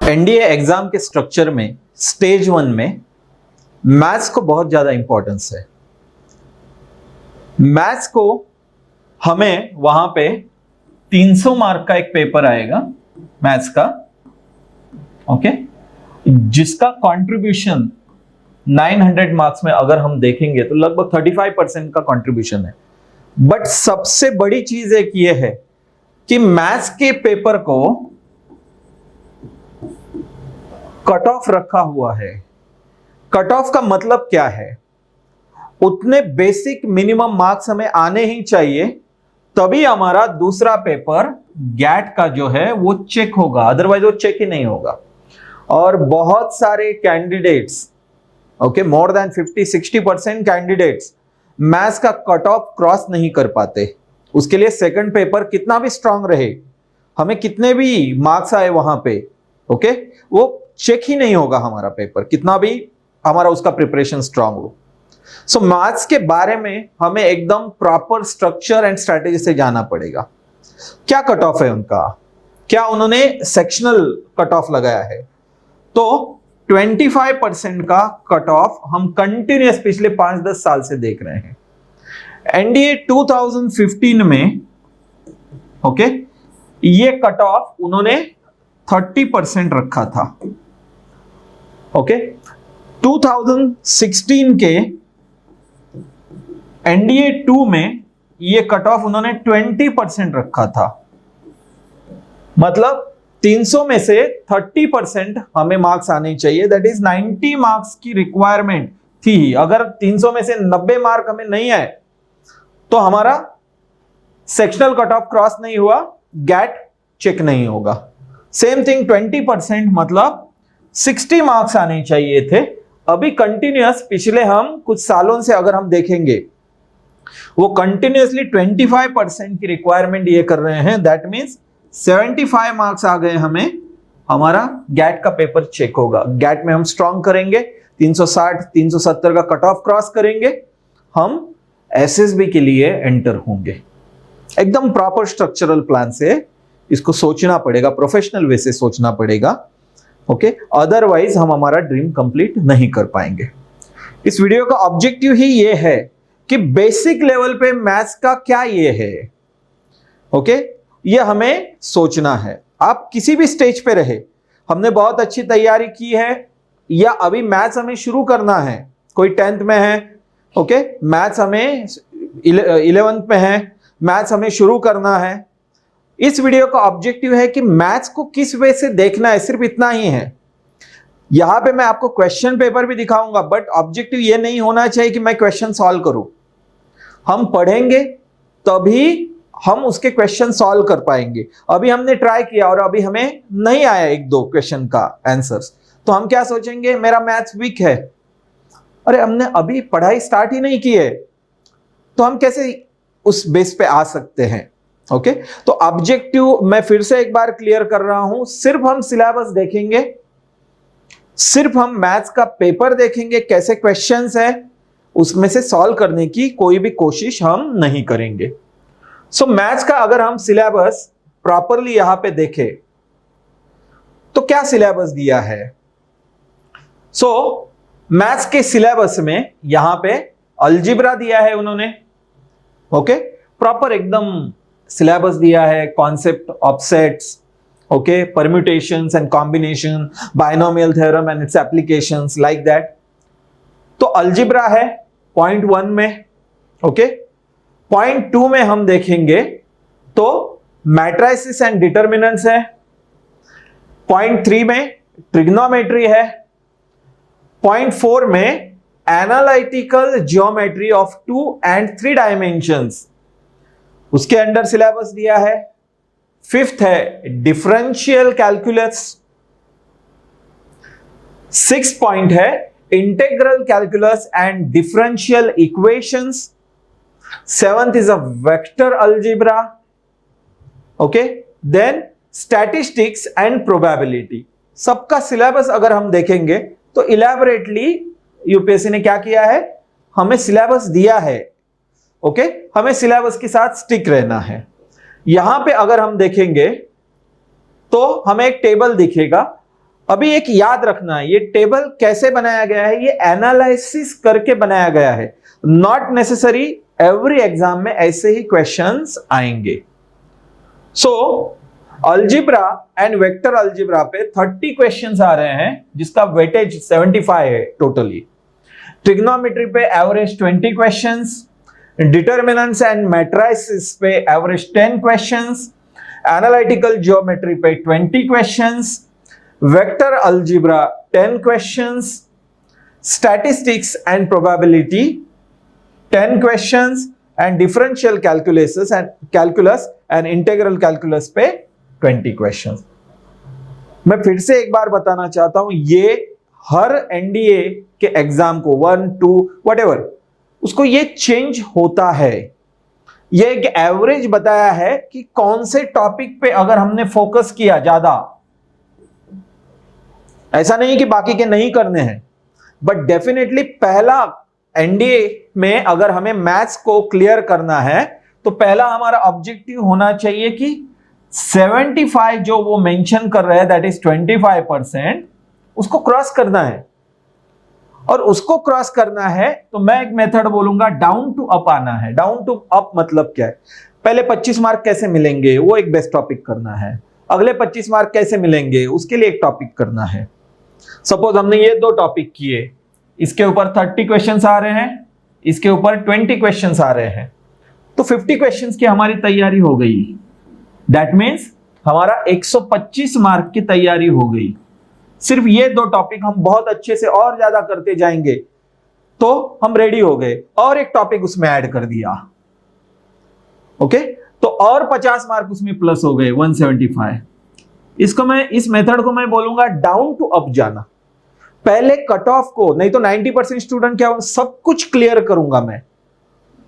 NDA exam के structure में stage 1 में मैथ्स को बहुत ज्यादा इंपॉर्टेंस है। मैथ्स को हमें वहां पे 300 मार्क का एक पेपर आएगा मैथ्स का, ओके, जिसका कंट्रीब्यूशन 900 मार्क्स में अगर हम देखेंगे तो लगभग 35% का कंट्रीब्यूशन है। बट सबसे बड़ी चीज एक ये है कि मैथ्स के पेपर को कट ऑफ रखा हुआ है। कट ऑफ का मतलब क्या है? उतने बेसिक मिनिमम मार्क्स हमें आने ही चाहिए, तभी हमारा दूसरा पेपर गैट का जो है वो चेक होगा, अदरवाइज वो चेक ही नहीं होगा। और बहुत सारे candidates, okay, more than 50-60% candidates maths का कट ऑफ क्रॉस नहीं कर पाते। उसके लिए सेकंड पेपर कितना भी स्ट्रांग रहे, हमें कितने भी मार्क्स आए वहां पे, ओके, वो चेक ही नहीं होगा हमारा पेपर, कितना भी हमारा उसका प्रिपरेशन स्ट्रांग हो। सो मैथ्स के बारे में हमें एकदम प्रॉपर स्ट्रक्चर एंड स्ट्रेटेजी से जाना पड़ेगा। क्या कट ऑफ है उनका, क्या उन्होंने सेक्शनल कट ऑफ लगाया है? तो 25% का कट ऑफ हम कंटिन्यूस पिछले 5-10 साल से देख रहे हैं। एनडीए 2015 में, ओके, ये कट ऑफ उन्होंने 30% रखा था। ओके, 2016 के एनडीए 2 में ये कट ऑफ उन्होंने 20% रखा था। मतलब 300 में से 30% हमें मार्क्स आने चाहिए, दैट इज 90 मार्क्स की रिक्वायरमेंट थी। अगर 300 में से 90 मार्क हमें नहीं आए तो हमारा सेक्शनल कट ऑफ क्रॉस नहीं हुआ, गैट चेक नहीं होगा। सेम थिंग 20%, मतलब 60 मार्क्स आने चाहिए थे। अभी कंटिन्यूअस पिछले हम कुछ सालों से अगर हम देखेंगे, वो कंटिन्यूअसली 25% की रिक्वायरमेंट ये कर रहे हैं। दैट मींस 75 मार्क्स आ गए हमें, हमारा गैट का पेपर चेक होगा। गैट में हम स्ट्रांग करेंगे, 360-370 का कट ऑफ क्रॉस करेंगे, हम एसएसबी के लिए एंटर होंगे। एकदम प्रॉपर स्ट्रक्चरल प्लान से इसको सोचना पड़ेगा, प्रोफेशनल वे से सोचना पड़ेगा, ओके, अदरवाइज हम हमारा ड्रीम कंप्लीट नहीं कर पाएंगे। इस वीडियो का ऑब्जेक्टिव ही ये है कि बेसिक लेवल पे मैथ्स का क्या ये है, ओके, ये हमें सोचना है। आप किसी भी स्टेज पे रहे, हमने बहुत अच्छी तैयारी की है या अभी मैथ्स हमें शुरू करना है, कोई 10th में है, ओके, मैथ्स हमें 11th में है, मैथ्स हमें शुरू करना है। इस वीडियो का ऑब्जेक्टिव है कि मैथ्स को किस वे से देखना है, सिर्फ इतना ही है। यहां पे मैं आपको क्वेश्चन पेपर भी दिखाऊंगा, बट ऑब्जेक्टिव ये नहीं होना चाहिए कि मैं क्वेश्चन सॉल्व करूं। हम पढ़ेंगे तभी हम उसके क्वेश्चन सॉल्व कर पाएंगे। अभी हमने ट्राई किया और अभी हमें नहीं आया 1-2 क्वेश्चन का आंसर्स, तो हम क्या सोचेंगे, मेरा मैथ्स वीक है। अरे हमने अभी पढ़ाई स्टार्ट ही नहीं की है, तो हम कैसे उस बेस पे आ सकते हैं? ओके, तो ऑब्जेक्टिव मैं फिर से एक बार क्लियर कर रहा हूं, सिर्फ हम सिलेबस देखेंगे, सिर्फ हम मैथ्स का पेपर देखेंगे, कैसे क्वेश्चंस है उसमें से सॉल्व करने की कोई भी कोशिश हम नहीं करेंगे। सो मैथ्स का अगर हम सिलेबस प्रॉपरली यहां पे देखें तो क्या सिलेबस दिया है? सो मैथ्स के सिलेबस में यहां पे अलजेब्रा दिया है उन्होंने, ओके, प्रॉपर एकदम सिलेबस दिया है, concept of sets, okay, permutations and combination, binomial theorem and it's applications, like that. तो अलजेब्रा है पॉइंट 1 में, ओके। पॉइंट 2 में हम देखेंगे तो मैट्रिसेस एंड डिटर्मिनेंट्स है। पॉइंट 3 में ट्रिग्नोमेट्री है। पॉइंट 4 में analytical geometry of 2 and 3 dimensions, उसके अंडर सिलेबस दिया है। 5th है डिफरेंशियल कैलकुलस। 6th पॉइंट है integral calculus and differential equations. 7th is a vector algebra, okay, then statistics and probability. सबका सिलेबस अगर हम देखेंगे तो इलैबोरेटली यूपीएससी ने क्या किया है, हमें सिलेबस दिया है, ओके, हमें सिलेबस के साथ स्टिक रहना है। यहां पे अगर हम देखेंगे तो हमें एक टेबल दिखेगा, अभी एक याद रखना है, ये टेबल कैसे बनाया गया है, ये एनालिसिस करके बनाया गया है, नॉट नेसेसरी एवरी एग्जाम में ऐसे ही क्वेश्चंस आएंगे। सो अलजेब्रा एंड वेक्टर अलजेब्रा पे 30 क्वेश्चंस आ रहे हैं, जिसका वेटेज 75 है टोटली। ट्रिग्नोमेट्री पे average 20 questions, determinants and matrices पे एवरेज 10 क्वेश्चंस, एनालिटिकल ज्योमेट्री पे 20 questions, vector algebra 10 questions, statistics and probability 10 questions, and differential calculus and integral calculus पे 20 questions. मैं फिर से एक बार बताना चाहता हूं, ये हर एनडीए के एग्जाम को 1, 2 व्हाटएवर उसको ये चेंज होता है। ये एक एवरेज बताया है कि कौन से टॉपिक पे अगर हमने फोकस किया ज्यादा, ऐसा नहीं कि बाकी के नहीं करने हैं, बट डेफिनेटली पहला एनडीए में अगर हमें मैथ्स को क्लियर करना है तो पहला हमारा ऑब्जेक्टिव होना चाहिए कि 75 जो वो मेंशन कर रहे हैं, दैट इज 25%, उसको क्रॉस करना है। और उसको क्रॉस करना है तो मैं एक मेथड बोलूंगा, डाउन टू अप आना है। डाउन टू अप मतलब क्या है? पहले 25 मार्क कैसे मिलेंगे, वो एक बेस्ट टॉपिक करना है। अगले 25 मार्क कैसे मिलेंगे, उसके लिए एक टॉपिक करना है। सपोज हमने ये 2 टॉपिक किए, इसके ऊपर 30 क्वेश्चंस आ रहे हैं, इसके ऊपर 20 क्वेश्चंस आ रहे हैं, तो 50 क्वेश्चंस की हमारी तैयारी हो गई। दैट मीन्स हमारा 125 मार्क की तैयारी हो गई। सिर्फ ये 2 टॉपिक हम बहुत अच्छे से और ज्यादा करते जाएंगे तो हम रेडी हो गए, और एक टॉपिक उसमें ऐड कर दिया, ओके, तो और 50 मार्क उसमें प्लस हो गए, 175। इस मेथड को मैं बोलूंगा डाउन टू अप जाना। पहले कट ऑफ को, नहीं तो 90% स्टूडेंट क्या सब कुछ क्लियर करूंगा मैं,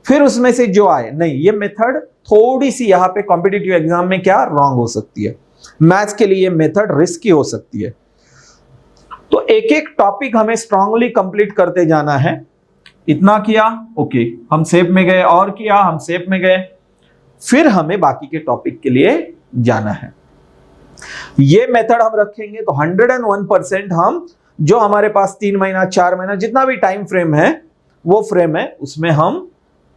फिर उसमें से जो आए, नहीं, ये मेथड थोड़ी सी यहां पे कॉम्पिटिटिव एग्जाम में क्या रॉन्ग हो सकती है, मैथ्स के लिए ये मेथड रिस्की हो सकती है। तो एक एक टॉपिक हमें स्ट्रांगली कंप्लीट करते जाना है। इतना किया, ओके, हम सेप में गए, और किया, हम सेप में गए, फिर हमें बाकी के टॉपिक के लिए जाना है। ये मेथड हम रखेंगे तो 101% हम जो हमारे पास 3 महीना 4 महीना जितना भी टाइम फ्रेम है, वो फ्रेम है, उसमें हम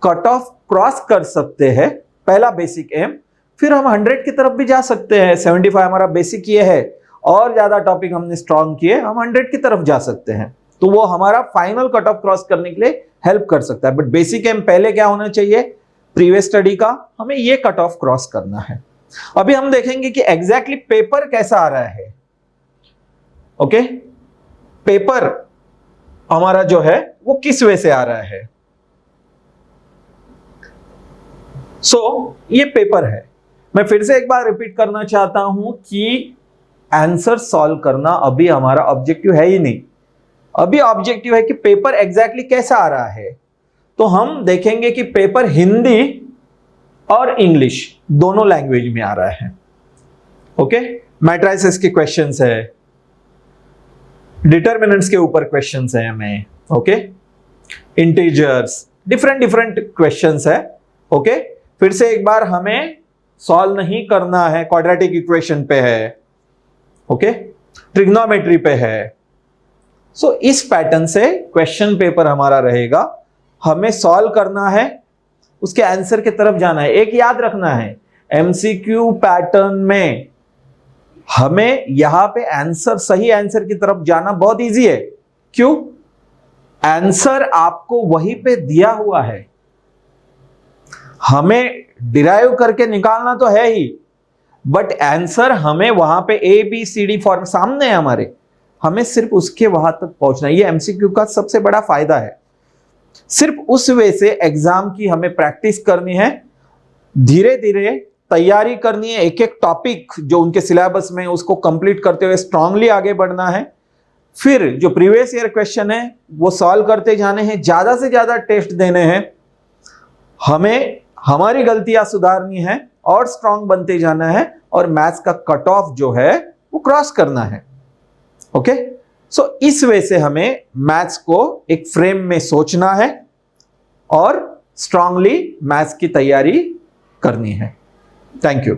कट ऑफ क्रॉस कर सकते हैं। पहला बेसिक एम, फिर हम 100 की तरफ भी जा सकते हैं। 75 हमारा बेसिक ये है, और ज्यादा टॉपिक हमने स्ट्रॉन्ग किए, हम 100 की तरफ जा सकते हैं, तो वो हमारा फाइनल कट ऑफ क्रॉस करने के लिए हेल्प कर सकता है। बट बेसिक एम पहले क्या होना चाहिए, प्रीवियस स्टडी का, हमें ये कट ऑफ क्रॉस करना है। अभी हम देखेंगे कि एग्जैक्टली पेपर कैसा आ रहा है। ओके, पेपर हमारा जो है वो किस वे से आ रहा है। ये पेपर है। मैं फिर से एक बार रिपीट करना चाहता हूं कि आंसर सॉल्व करना अभी हमारा ऑब्जेक्टिव है ही नहीं। अभी ऑब्जेक्टिव है कि पेपर एग्जैक्टली कैसा आ रहा है। तो हम देखेंगे कि पेपर हिंदी और इंग्लिश दोनों लैंग्वेज में आ रहा है। ओके, मैट्रिसेस के क्वेश्चंस है, डिटर्मिनेंट्स के ऊपर क्वेश्चंस है हमें, ओके, इंटीजर्स, डिफरेंट क्वेश्चंस है। ओके, फिर से एक बार हमें सॉल्व नहीं करना है, क्वाड्रेटिक इक्वेशन पे है, ओके, ट्रिग्नोमेट्री पे है। इस पैटर्न से क्वेश्चन पेपर हमारा रहेगा, हमें सॉल्व करना है, उसके आंसर की तरफ जाना है। एक याद रखना है, एमसीक्यू पैटर्न में हमें यहां पे आंसर, सही आंसर की तरफ जाना बहुत इजी है। क्यों? आंसर आपको वहीं पे दिया हुआ है, हमें डिराइव करके निकालना तो है ही, बट आंसर हमें वहां पे ABCD फॉर्म सामने है हमारे, हमें सिर्फ उसके वहां तक पहुंचना है। ये एमसीक्यू का सबसे बड़ा फायदा है। सिर्फ उस वे से एग्जाम की हमें प्रैक्टिस करनी है, धीरे धीरे तैयारी करनी है। एक एक टॉपिक जो उनके सिलेबस में उसको कंप्लीट करते हुए स्ट्रांगली आगे बढ़ना है। फिर जो प्रीवियस ईयर क्वेश्चन है वो सॉल्व करते जाने हैं, ज्यादा से ज्यादा टेस्ट देने हैं, हमें हमारी गलतियां सुधारनी है और स्ट्रांग बनते जाना है, और मैथ्स का कट ऑफ जो है वो क्रॉस करना है। ओके, इस वे से हमें मैथ्स को एक फ्रेम में सोचना है और स्ट्रांगली मैथ्स की तैयारी करनी है। Thank you.